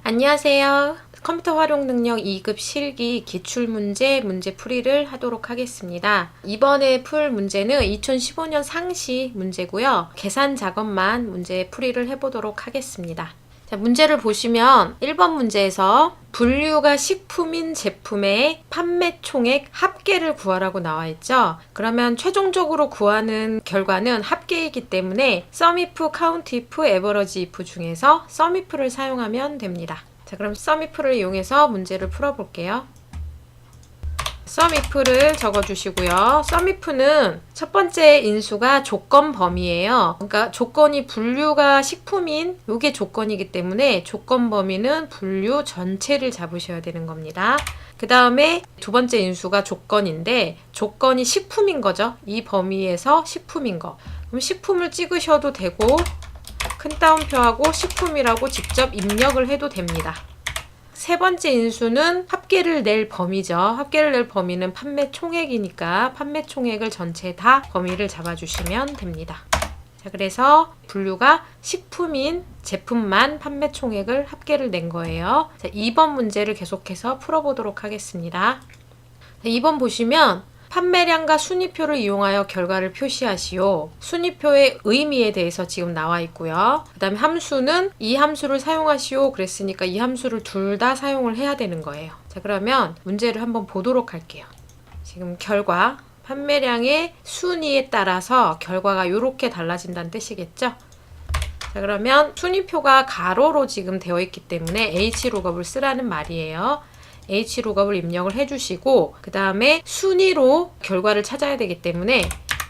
안녕하세요. 컴퓨터 활용 능력 2급 실기 기출문제 문제풀이를 하도록 하겠습니다. 이번에 풀 문제는 2015년 상시 문제고요. 계산 작업만 문제풀이를 해보도록 하겠습니다. 자, 문제를 보시면 1번 문제에서 분류가 식품인 제품의 판매 총액 합계를 구하라고 나와 있죠. 그러면 최종적으로 구하는 결과는 합계이기 때문에 SUMIF, COUNTIF, AVERAGEIF 중에서 SUMIF를 사용하면 됩니다. 자, 그럼 SUMIF를 이용해서 문제를 풀어볼게요. SUMIF를 적어주시고요. SUMIF는 첫 번째 인수가 조건 범위예요. 그러니까 조건이 분류가 식품인 이게 조건이기 때문에 조건 범위는 분류 전체를 잡으셔야 되는 겁니다. 그 다음에 두 번째 인수가 조건인데 조건이 식품인 거죠. 이 범위에서 식품인 거. 그럼 식품을 찍으셔도 되고 큰 따옴표하고 식품이라고 직접 입력을 해도 됩니다. 세 번째 인수는 합계를 낼 범위죠. 합계를 낼 범위는 판매 총액이니까 판매 총액을 전체 다 범위를 잡아주시면 됩니다. 자, 그래서 분류가 식품인 제품만 판매 총액을 합계를 낸 거예요. 자, 2번 문제를 계속해서 풀어보도록 하겠습니다. 자, 2번 보시면 판매량과 순위표를 이용하여 결과를 표시하시오. 순위표의 의미에 대해서 지금 나와 있고요. 그 다음에 함수는 이 함수를 사용하시오 그랬으니까 이 함수를 둘 다 사용을 해야 되는 거예요. 자, 그러면 문제를 한번 보도록 할게요. 지금 결과 판매량의 순위에 따라서 결과가 이렇게 달라진다는 뜻이겠죠? 자, 그러면 순위표가 가로로 지금 되어 있기 때문에 H로그업을 쓰라는 말이에요. H로그업을 입력을 해주시고 그 다음에 순위로 결과를 찾아야 되기 때문에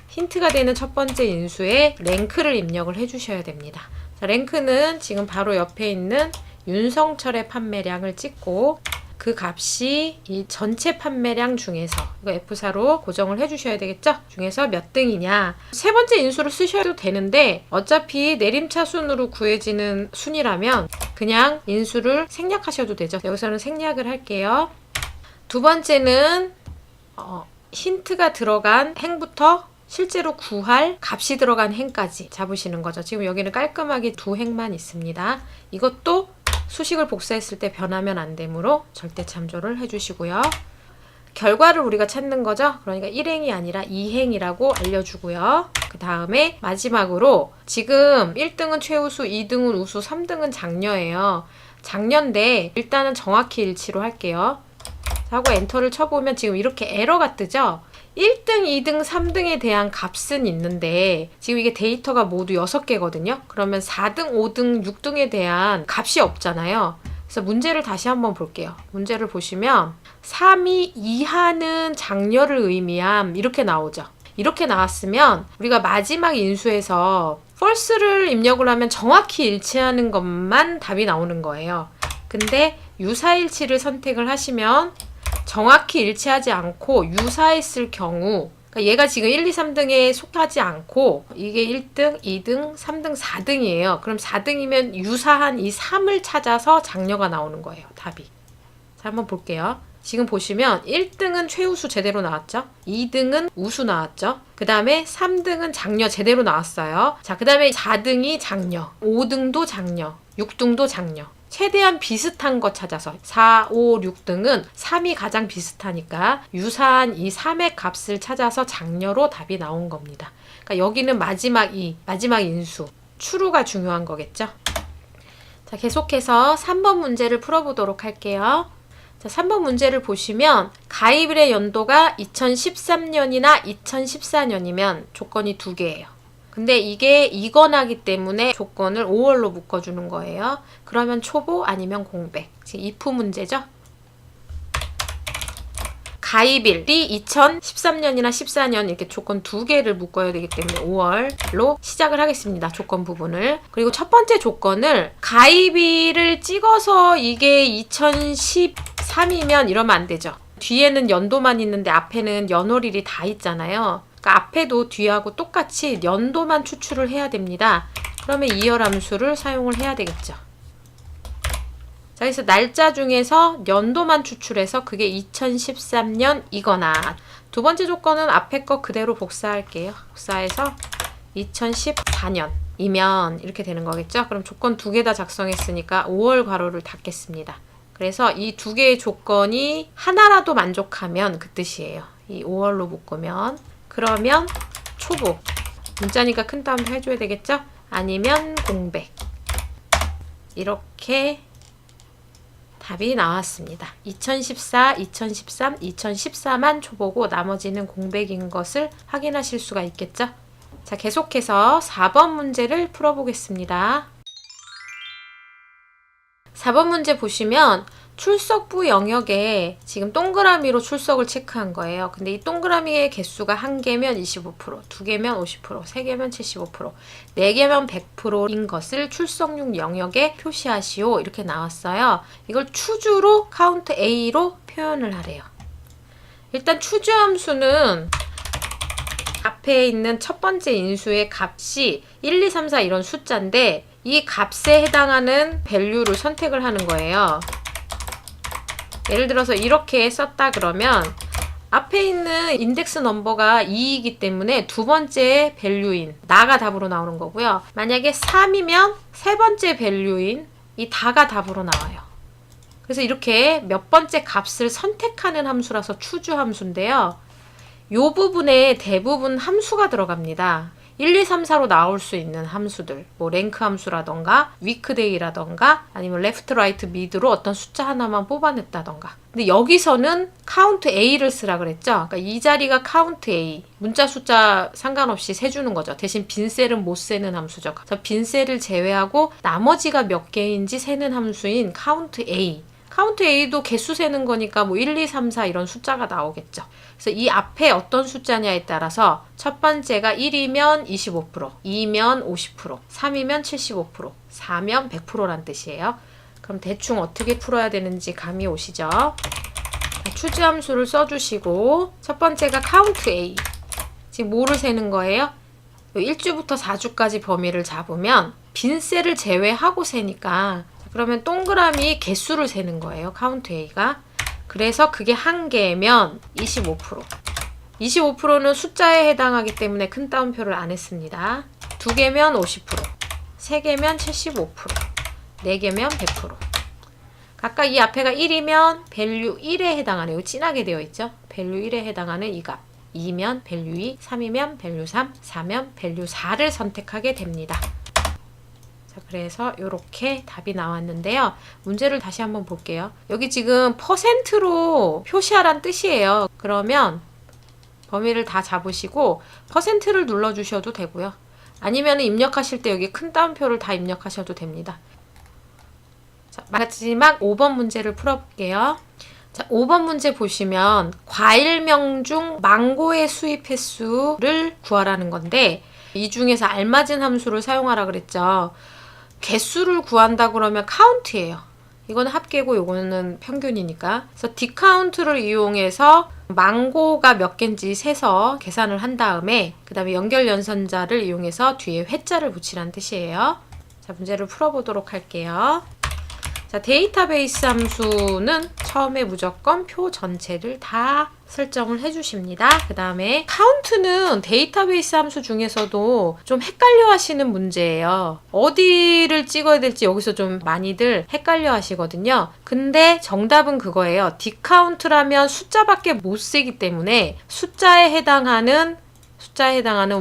힌트가 되는 첫 번째 인수에 랭크를 입력을 해주셔야 됩니다. 자, 랭크는 지금 바로 옆에 있는 윤성철의 판매량을 찍고 그 값이 이 전체 판매량 중에서 이거 F4로 고정을 해주셔야 되겠죠? 중에서 몇 등이냐. 세 번째 인수를 쓰셔도 되는데 어차피 내림차순으로 구해지는 순이라면 그냥 인수를 생략하셔도 되죠. 여기서는 생략을 할게요. 두 번째는 힌트가 들어간 행부터 실제로 구할 값이 들어간 행까지 잡으시는 거죠. 지금 여기는 깔끔하게 두 행만 있습니다. 이것도 수식을 복사했을 때 변하면 안 되므로 절대 참조를 해주시고요. 결과를 우리가 찾는 거죠. 그러니까 1행이 아니라 2행이라고 알려주고요. 그 다음에 마지막으로 지금 1등은 최우수, 2등은 우수, 3등은 장려예요. 장려인데 일단은 정확히 일치로 할게요. 하고 엔터를 쳐보면 지금 이렇게 에러가 뜨죠. 1등, 2등, 3등에 대한 값은 있는데 지금 이게 데이터가 모두 6개거든요. 그러면 4등, 5등, 6등에 대한 값이 없잖아요. 그래서 문제를 다시 한번 볼게요. 문제를 보시면 3위 이하는 장려를 의미함 이렇게 나오죠. 이렇게 나왔으면 우리가 마지막 인수에서 false를 입력을 하면 정확히 일치하는 것만 답이 나오는 거예요. 근데 유사일치를 선택을 하시면 정확히 일치하지 않고 유사했을 경우 그러니까 얘가 지금 1, 2, 3등에 속하지 않고 이게 1등, 2등, 3등, 4등이에요. 그럼 4등이면 유사한 이 3을 찾아서 장려가 나오는 거예요. 답이. 자, 한번 볼게요. 지금 보시면 1등은 최우수 제대로 나왔죠. 2등은 우수 나왔죠. 그 다음에 3등은 장려 제대로 나왔어요. 자, 그 다음에 4등이 장려, 5등도 장려, 6등도 장려. 최대한 비슷한 거 찾아서 4, 5, 6등은 3이 가장 비슷하니까 유사한 이 3의 값을 찾아서 장려로 답이 나온 겁니다. 그러니까 여기는 마지막 인수, true가 중요한 거겠죠. 자, 계속해서 3번 문제를 풀어보도록 할게요. 자, 3번 문제를 보시면 가입일의 연도가 2013년이나 2014년이면 조건이 두 개예요. 근데 이게 이건하기 때문에 조건을 5월로 묶어주는 거예요. 그러면 초보 아니면 공백. 지금 if 문제죠. 가입일이 2013년이나 14년 이렇게 조건 두 개를 묶어야 되기 때문에 5월로 시작을 하겠습니다. 조건 부분을. 그리고 첫 번째 조건을 가입일을 찍어서 이게 2013이면 이러면 안 되죠. 뒤에는 연도만 있는데 앞에는 연월일이 다 있잖아요. 그러니까 앞에도 뒤하고 똑같이 연도만 추출을 해야 됩니다. 그러면 이열 함수를 사용을 해야 되겠죠. 자, 그래서 날짜 중에서 연도만 추출해서 그게 2013년이거나 두 번째 조건은 앞에 거 그대로 복사할게요. 복사해서 2014년 이면 이렇게 되는 거겠죠? 그럼 조건 2개 다 작성했으니까 5월 괄호를 닫겠습니다. 그래서 이 2개의 조건이 하나라도 만족하면 그 뜻이에요. 이 5월로 묶으면. 그러면 초보. 문자니까 큰 따옴표 해줘야 되겠죠? 아니면 공백. 이렇게 답이 나왔습니다. 2014, 2013, 2014만 초보고 나머지는 공백인 것을 확인하실 수가 있겠죠? 자, 계속해서 4번 문제를 풀어보겠습니다. 4번 문제 보시면 출석부 영역에 지금 동그라미로 출석을 체크한 거예요. 근데 이 동그라미의 개수가 1개면 25%, 2개면 50%, 3개면 75%, 4개면 100%인 것을 출석률 영역에 표시하시오. 이렇게 나왔어요. 이걸 추주로 카운트 A로 표현을 하래요. 일단 추주 함수는 앞에 있는 첫 번째 인수의 값이 1, 2, 3, 4 이런 숫자인데 이 값에 해당하는 밸류를 선택을 하는 거예요. 예를 들어서 이렇게 썼다 그러면 앞에 있는 인덱스 넘버가 2이기 때문에 두 번째 밸류인 나가 답으로 나오는 거고요. 만약에 3이면 세 번째 밸류인 이 다가 답으로 나와요. 그래서 이렇게 몇 번째 값을 선택하는 함수라서 추주 함수인데요. 이 부분에 대부분 함수가 들어갑니다. 1, 2, 3, 4로 나올 수 있는 함수들, 뭐 랭크 함수라던가 위크데이라던가 아니면 레프트, 라이트, 미드로 어떤 숫자 하나만 뽑아냈다던가. 근데 여기서는 카운트 A를 쓰라 그랬죠. 그러니까 이 자리가 카운트 A, 문자 숫자 상관없이 세주는 거죠. 대신 빈셀은 못 세는 함수죠. 그래서 빈셀을 제외하고 나머지가 몇 개인지 세는 함수인 카운트 A. 카운트 A도 개수 세는 거니까 뭐 1, 2, 3, 4 이런 숫자가 나오겠죠. 그래서 이 앞에 어떤 숫자냐에 따라서 첫 번째가 1이면 25%, 2면 50%, 3이면 75%, 4면 100%란 뜻이에요. 그럼 대충 어떻게 풀어야 되는지 감이 오시죠? 추주함수를 써주시고 첫 번째가 카운트 A. 지금 뭐를 세는 거예요? 1주부터 4주까지 범위를 잡으면 빈셀을 제외하고 세니까 그러면 동그라미 개수를 세는 거예요. 카운트 A가. 그래서 그게 1개면 25%. 25%는 숫자에 해당하기 때문에 큰 따옴표를 안 했습니다. 2개면 50%. 3개면 75%. 4개면 100%. 각각 이 앞에가 1이면 밸류 1에 해당하는, 이거 진하게 되어 있죠? 밸류 1에 해당하는 이 값. 2면 밸류 2, 3이면 밸류 3, 4면 밸류 4를 선택하게 됩니다. 자, 그래서 이렇게 답이 나왔는데요. 문제를 다시 한번 볼게요. 여기 지금 퍼센트로 표시하란 뜻이에요. 그러면 범위를 다 잡으시고 퍼센트를 눌러주셔도 되고요. 아니면 입력하실 때 여기 큰 따옴표를 다 입력하셔도 됩니다. 자, 마지막 5번 문제를 풀어볼게요. 자, 5번 문제 보시면 과일명 중 망고의 수입 횟수를 구하라는 건데 이 중에서 알맞은 함수를 사용하라 그랬죠. 개수를 구한다 그러면 카운트예요. 이건 합계고 이거는 평균이니까. 그래서 디카운트를 이용해서 망고가 몇 개인지 세서 계산을 한 다음에 그 다음에 연결 연산자를 이용해서 뒤에 회자를 붙이라는 뜻이에요. 자, 문제를 풀어보도록 할게요. 자, 데이터베이스 함수는 처음에 무조건 표 전체를 다 설정을 해주십니다. 그 다음에 카운트는 데이터베이스 함수 중에서도 좀 헷갈려 하시는 문제예요. 어디를 찍어야 될지 여기서 좀 많이들 헷갈려 하시거든요. 근데 정답은 그거예요. 디카운트라면 숫자밖에 못 세기 때문에 숫자에 해당하는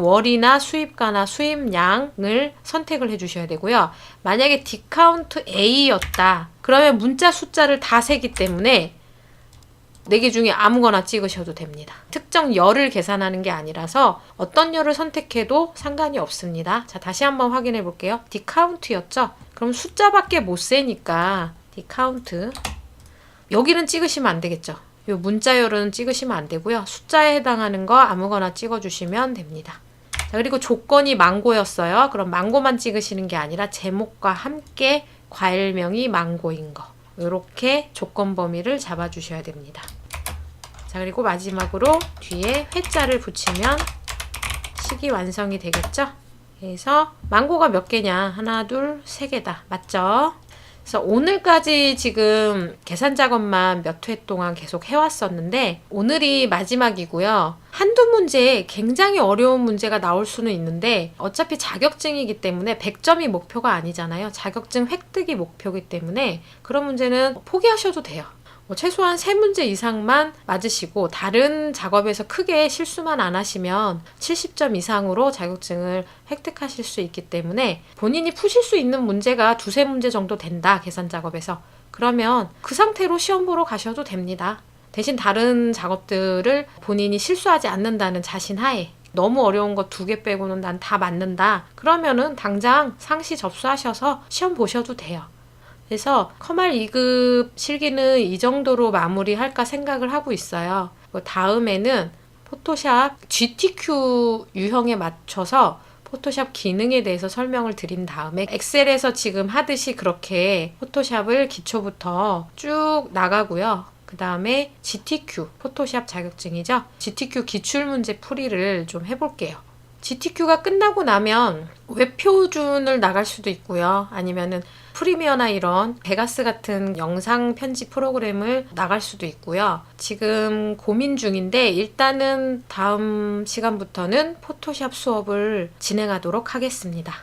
월이나 수입가나 수입량을 선택을 해주셔야 되고요. 만약에 디카운트 A였다. 그러면 문자 숫자를 다 세기 때문에 4개 중에 아무거나 찍으셔도 됩니다. 특정 열을 계산하는 게 아니라서 어떤 열을 선택해도 상관이 없습니다. 자, 다시 한번 확인해 볼게요. 디카운트였죠? 그럼 숫자밖에 못 세니까 디카운트. 여기는 찍으시면 안 되겠죠? 요 문자열은 찍으시면 안 되고요. 숫자에 해당하는 거 아무거나 찍어주시면 됩니다. 자, 그리고 조건이 망고였어요. 그럼 망고만 찍으시는 게 아니라 제목과 함께 과일명이 망고인 거. 이렇게 조건 범위를 잡아주셔야 됩니다. 자, 그리고 마지막으로 뒤에 회자를 붙이면 식이 완성이 되겠죠? 그래서 망고가 몇 개냐? 하나, 둘, 세 개다. 맞죠? 그래서 오늘까지 지금 계산 작업만 몇 회 동안 계속 해왔었는데 오늘이 마지막이고요. 한두 문제에 굉장히 어려운 문제가 나올 수는 있는데 어차피 자격증이기 때문에 100점이 목표가 아니잖아요. 자격증 획득이 목표이기 때문에 그런 문제는 포기하셔도 돼요. 최소한 3문제 이상만 맞으시고 다른 작업에서 크게 실수만 안 하시면 70점 이상으로 자격증을 획득하실 수 있기 때문에 본인이 푸실 수 있는 문제가 2-3문제 정도 된다. 계산 작업에서. 그러면 그 상태로 시험 보러 가셔도 됩니다. 대신 다른 작업들을 본인이 실수하지 않는다는 자신하에 너무 어려운 거 2개 빼고는 난 다 맞는다. 그러면은 당장 상시 접수하셔서 시험 보셔도 돼요. 그래서 커말 2급 실기는 이 정도로 마무리할까 생각을 하고 있어요. 다음에는 포토샵 GTQ 유형에 맞춰서 포토샵 기능에 대해서 설명을 드린 다음에 엑셀에서 지금 하듯이 그렇게 포토샵을 기초부터 쭉 나가고요. 그 다음에 GTQ, 포토샵 자격증이죠. GTQ 기출문제 풀이를 좀 해볼게요. GTQ가 끝나고 나면 웹표준을 나갈 수도 있고요. 아니면은 프리미어나 이런 베가스 같은 영상 편집 프로그램을 나갈 수도 있고요. 지금 고민 중인데 일단은 다음 시간부터는 포토샵 수업을 진행하도록 하겠습니다.